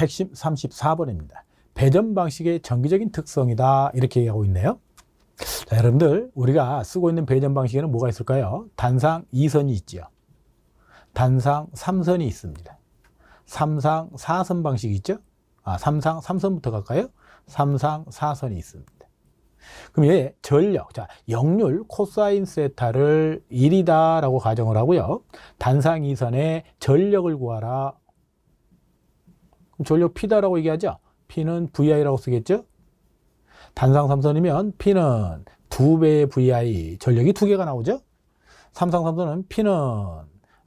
134번입니다. 배점 방식의 정기적인 특성이다 이렇게 얘기하고 있네요. 자, 여러분들 우리가 쓰고 있는 배점 방식에는 뭐가 있을까요? 단상 2선이 있지요. 단상 3선이 있습니다. 삼상 4선 방식이 있죠. 삼상 3선부터 갈까요? 삼상 4선이 있습니다. 그럼 얘 전력, 자, 역률 코사인 세타를 1이다 라고 가정을 하고요. 단상 2선의 전력을 구하라. 그럼 전력 P다라고 얘기하죠. P는 VI라고 쓰겠죠. 단상 3선이면 P는 2배의 VI, 전력이 2개가 나오죠. 삼상 3선은 P는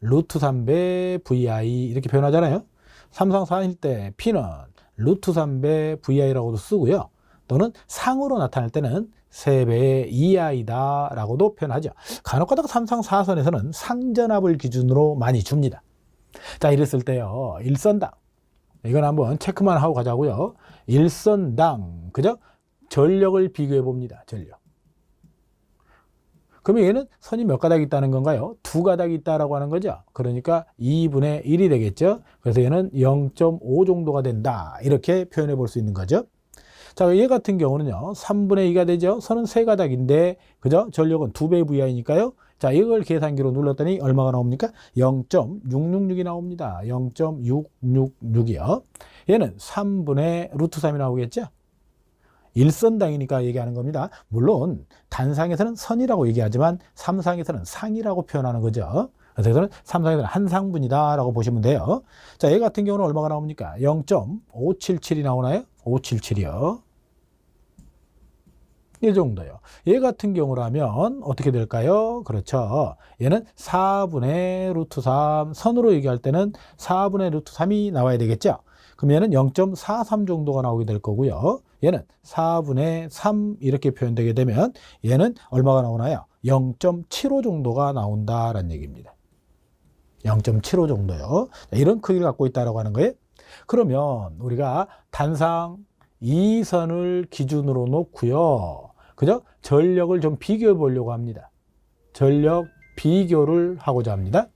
루트 3배 VI 이렇게 표현하잖아요. 삼상 4일 때 P는 루트 3배 VI라고도 쓰고요. 또는 상으로 나타낼 때는 3배의 2i다 라고도 표현하죠. 간혹 가다가 삼상 4선에서는 상전압을 기준으로 많이 줍니다. 자, 이랬을 때요. 일선당. 이건 한번 체크만 하고 가자고요. 일선당. 그죠? 전력을 비교해 봅니다. 전력. 그러면 얘는 선이 몇 가닥 있다는 건가요? 2가닥 있다라고 하는 거죠. 그러니까 2분의 1이 되겠죠. 그래서 얘는 0.5 정도가 된다. 이렇게 표현해 볼 수 있는 거죠. 자, 얘 같은 경우는요. 3분의 2가 되죠. 선은 3가닥인데 그죠? 전력은 2배의 VI니까요. 자, 이걸 계산기로 눌렀더니 얼마가 나옵니까? 0.666이 나옵니다. 0.666이요. 얘는 3분의 루트 3이 나오겠죠? 일선당이니까 얘기하는 겁니다. 물론 단상에서는 선이라고 얘기하지만 삼상에서는 상이라고 표현하는 거죠. 그래서 이거는 삼상에서는 한 상분이다 라고 보시면 돼요. 자, 얘 같은 경우는 얼마가 나옵니까? 0.577이 나오나요? 577이요. 이 정도요. 얘 같은 경우라면 어떻게 될까요? 그렇죠. 얘는 4분의 루트 3, 선으로 얘기할 때는 4분의 루트 3이 나와야 되겠죠. 그럼 얘는 0.43 정도가 나오게 될 거고요. 얘는 4분의 3 이렇게 표현되게 되면 얘는 얼마가 나오나요? 0.75 정도가 나온다라는 얘기입니다. 0.75 정도요. 이런 크기를 갖고 있다라고 하는 거예요. 그러면 우리가 단상 2선을 기준으로 놓고요. 그죠? 전력을 좀 비교해 보려고 합니다. 전력 비교를 하고자 합니다.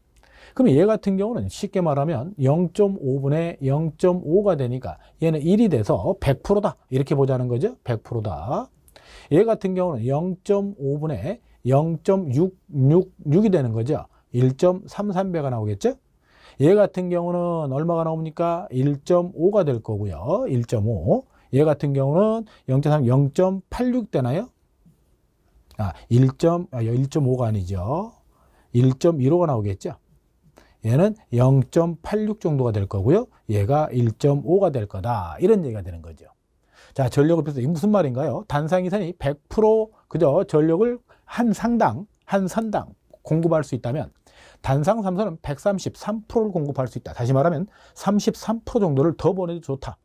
그럼 얘 같은 경우는 쉽게 말하면 0.5분의 0.5가 되니까 얘는 1이 돼서 100%다. 이렇게 보자는 거죠. 100%다. 얘 같은 경우는 0.5분의 0.666이 되는 거죠. 1.33배가 나오겠죠. 얘 같은 경우는 얼마가 나옵니까? 1.5가 될 거고요. 1.5. 얘 같은 경우는 0.3, 0.86 되나요? 1.5가 아니죠. 1.15가 나오겠죠. 얘는 0.86 정도가 될 거고요. 얘가 1.5가 될 거다. 이런 얘기가 되는 거죠. 자, 전력을 비해서 이게 무슨 말인가요? 단상이선이 100% 그저 전력을 한 상당, 한 선당 공급할 수 있다면 단상 3선은 133%를 공급할 수 있다. 다시 말하면 33% 정도를 더 보내도 좋다.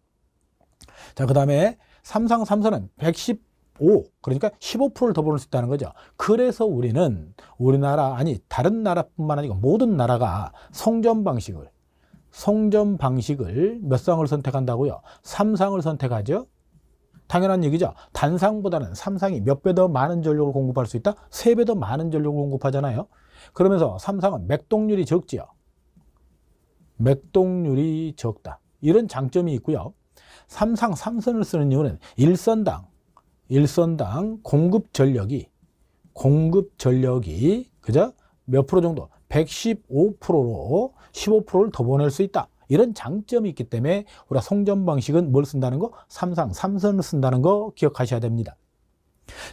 자, 그 다음에 삼상 3선은 115, 그러니까 15%를 더 보낼 수 있다는 거죠. 그래서 우리는 우리나라, 아니 다른 나라뿐만 아니고 모든 나라가 송전 방식을 몇 상을 선택한다고요? 3상을 선택하죠. 당연한 얘기죠. 단상보다는 삼상이 몇 배 더 많은 전력을 공급할 수 있다? 3배 더 많은 전력을 공급하잖아요. 그러면서 삼상은 맥동률이 적지요. 맥동률이 적다. 이런 장점이 있고요. 삼상 3선을 쓰는 이유는 일선당 공급 전력이 그죠? 몇 프로 정도? 115%로 15%를 더 보낼 수 있다. 이런 장점이 있기 때문에 우리가 송전 방식은 뭘 쓴다는 거? 삼상 3선을 쓴다는 거 기억하셔야 됩니다.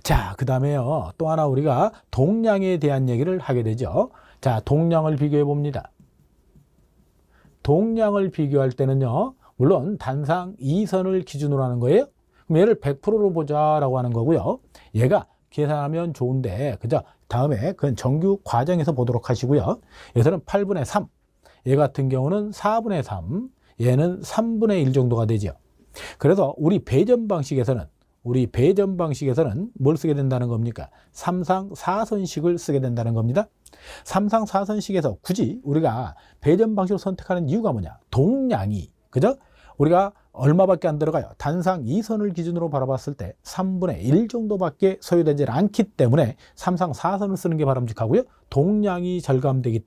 자, 그 다음에요. 또 하나 우리가 동량에 대한 얘기를 하게 되죠. 자, 동량을 비교해 봅니다. 동량을 비교할 때는요. 물론 단상 2선을 기준으로 하는 거예요. 그럼 얘를 100%로 보자라고 하는 거고요. 얘가 계산하면 좋은데 그죠? 다음에 그건 정규 과정에서 보도록 하시고요. 여기서는 8분의 3. 얘 같은 경우는 4분의 3. 얘는 3분의 1 정도가 되죠. 그래서 우리 배점 방식에서는 뭘 쓰게 된다는 겁니까? 삼상 4선식을 쓰게 된다는 겁니다. 삼상 4선식에서 굳이 우리가 배점 방식을 선택하는 이유가 뭐냐? 동량이 그죠? 우리가 얼마밖에 안 들어가요. 단상 2선을 기준으로 바라봤을 때 3분의 1 정도밖에 소요되지 않기 때문에 삼상 4선을 쓰는 게 바람직하고요. 동량이 절감되기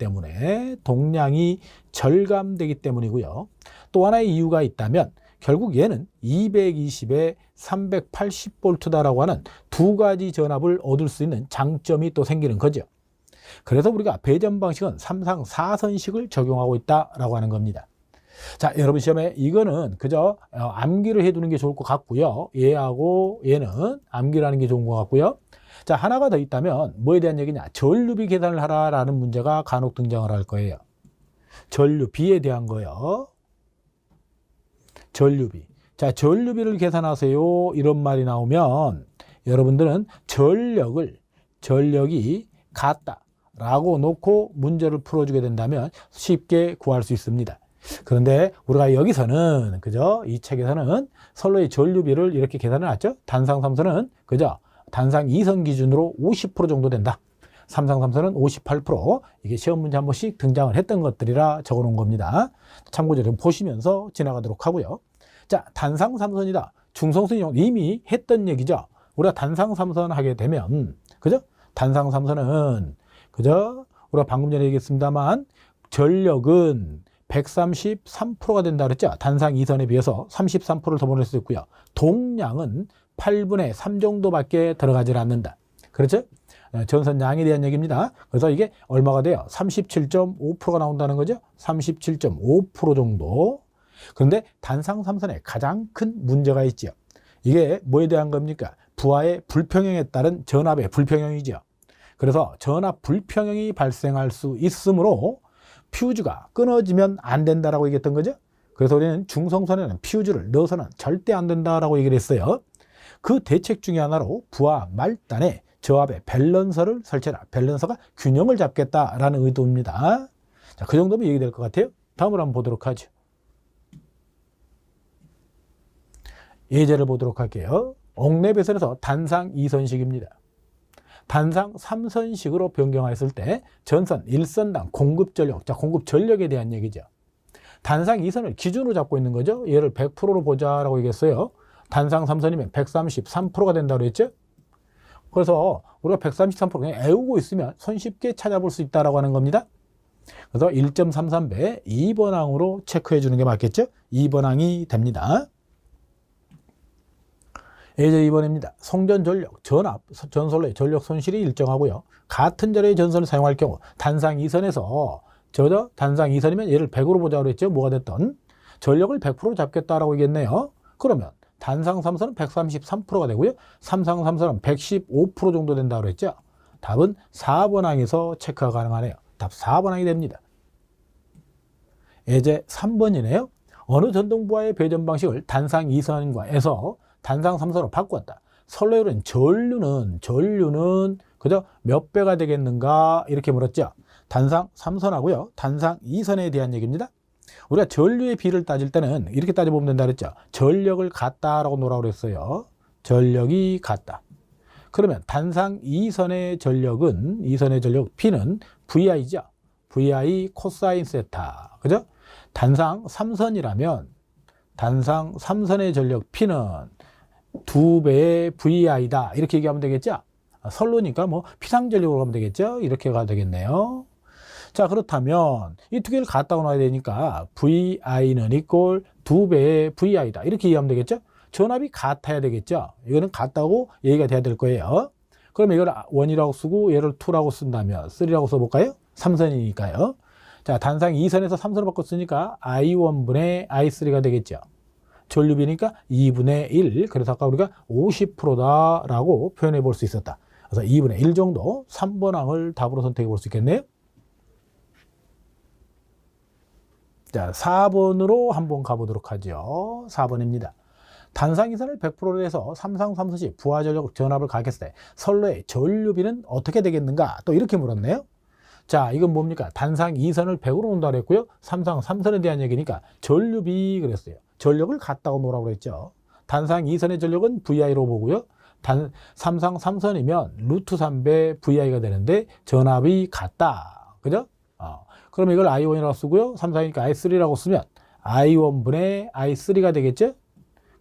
때문이고요. 또 하나의 이유가 있다면 결국 얘는 220에 380V다라고 하는 두 가지 전압을 얻을 수 있는 장점이 또 생기는 거죠. 그래서 우리가 배전 방식은 3상 4선식을 적용하고 있다라고 하는 겁니다. 자, 여러분 시험에 이거는 그저 암기를 해두는 게 좋을 것 같고요. 얘하고 얘는 암기를 하는 게 좋은 것 같고요. 자, 하나가 더 있다면 뭐에 대한 얘기냐? 전류비 계산을 하라라는 문제가 간혹 등장을 할 거예요. 전류비에 대한 거요. 전류비. 자, 전류비를 계산하세요. 이런 말이 나오면 여러분들은 전력이 같다라고 놓고 문제를 풀어주게 된다면 쉽게 구할 수 있습니다. 그런데 우리가 여기서는 그죠? 이 책에서는 선로의 전류비를 이렇게 계산해 놨죠. 단상 3선은 그죠? 단상 2선 기준으로 50% 정도 된다. 삼상 3선은 58%. 이게 시험 문제 한 번씩 등장을 했던 것들이라 적어 놓은 겁니다. 참고로 좀 보시면서 지나가도록 하고요. 자, 단상 3선이다. 중성선이 이미 했던 얘기죠. 우리가 단상 3선 하게 되면 그죠? 단상 3선은 그죠? 우리가 방금 전에 얘기했습니다만 전력은 133%가 된다 그랬죠. 단상 2선에 비해서 33%를 더 보낼 수 있고요. 동량은 8분의 3 정도밖에 들어가질 않는다. 그렇죠? 전선량에 대한 얘기입니다. 그래서 이게 얼마가 돼요? 37.5%가 나온다는 거죠. 37.5% 정도. 그런데 단상 3선에 가장 큰 문제가 있죠. 이게 뭐에 대한 겁니까? 부하의 불평형에 따른 전압의 불평형이죠. 그래서 전압 불평형이 발생할 수 있으므로 퓨즈가 끊어지면 안 된다라고 얘기했던 거죠. 그래서 우리는 중성선에는 퓨즈를 넣어서는 절대 안 된다라고 얘기를 했어요. 그 대책 중에 하나로 부하 말단에 저압의 밸런서를 설치해라. 밸런서가 균형을 잡겠다라는 의도입니다. 자, 그 정도면 얘기될 것 같아요. 다음으로 한번 보도록 하죠. 예제를 보도록 할게요. 옥내 배선에서 단상 2선식입니다. 단상 3선식으로 변경했을 때 전선 1선당 공급 전력, 자, 공급 전력에 대한 얘기죠. 단상 2선을 기준으로 잡고 있는 거죠. 얘를 100%로 보자라고 얘기했어요. 단상 3선이면 133%가 된다고 그랬죠. 그래서 우리가 133% 그냥 애우고 있으면 손쉽게 찾아볼 수 있다라고 하는 겁니다. 그래서 1.33배 2번 항으로 체크해 주는 게 맞겠죠. 2번 항이 됩니다. 예제 2번입니다. 송전 전력, 전압, 전선로의 전력 손실이 일정하고요. 같은 자료의 전선을 사용할 경우 단상 2선에서 단상 2선이면 얘를 100으로 보자고 그랬죠. 뭐가 됐던 전력을 100% 잡겠다라고 얘기했네요. 그러면 단상 3선은 133%가 되고요. 삼상 3선은 115% 정도 된다고 그랬죠. 답은 4번 항에서 체크가 가능하네요. 답 4번 항이 됩니다. 예제 3번이네요. 어느 전동부하의 배전 방식을 단상 2선과에서 단상 3선으로 바꾸었다. 선로율은 전류는 그죠? 몇 배가 되겠는가? 이렇게 물었죠. 단상 3선하고요. 단상 2선에 대한 얘기입니다. 우리가 전류의 비를 따질 때는 이렇게 따져보면 된다 그랬죠. 전력을 같다라고 놓으라고 그랬어요. 전력이 같다. 그러면 단상 2선의 전력은 P는 VI죠. VI 코사인 세타. 그죠? 단상 3선이라면 단상 3선의 전력 P는 2배의 VI다. 이렇게 얘기하면 되겠죠? 선로니까 뭐 피상전력으로 가면 되겠죠? 이렇게 가야 되겠네요. 자, 그렇다면 이 두 개를 갖다 놔야 되니까 VI는 이꼴 2배의 VI다. 이렇게 이해하면 되겠죠? 전압이 같아야 되겠죠? 이거는 같다고 얘기가 돼야 될 거예요. 그러면 이걸 1이라고 쓰고 얘를 2라고 쓴다면 3라고 써볼까요? 3선이니까요. 자, 단상 2선에서 3선을 바꿨으니까 I1분의 I3가 되겠죠. 전류비니까 2분의 1. 그래서 아까 우리가 50%다라고 표현해 볼 수 있었다. 그래서 2분의 1 정도 3번 항을 답으로 선택해 볼 수 있겠네요. 자, 4번으로 한번 가보도록 하죠. 4번입니다. 단상 2선을 100%로 해서 삼상 3선시 부하전력 전압을 가했을 때 선로의 전류비는 어떻게 되겠는가? 또 이렇게 물었네요. 자, 이건 뭡니까? 단상 2선을 100으로 놓는다 그랬고요. 삼상 3선에 대한 얘기니까 전류비 그랬어요. 전력을 같다고 놓으라고 그랬죠. 단상 2선의 전력은 VI로 보고요. 삼상 3선이면 루트 3배 VI가 되는데 전압이 같다. 그죠? 그러면 이걸 I1이라고 쓰고요. 3상이니까 I3라고 쓰면 I1분의 I3가 되겠죠?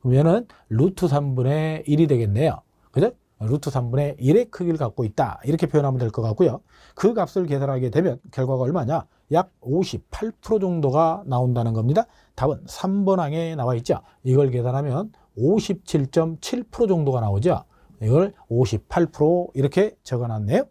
그러면은 루트 3분의 1이 되겠네요. 그죠? 루트 3분의 1의 크기를 갖고 있다. 이렇게 표현하면 될 것 같고요. 그 값을 계산하게 되면 결과가 얼마냐? 약 58% 정도가 나온다는 겁니다. 답은 3번 항에 나와 있죠. 이걸 계산하면 57.7% 정도가 나오죠. 이걸 58% 이렇게 적어놨네요.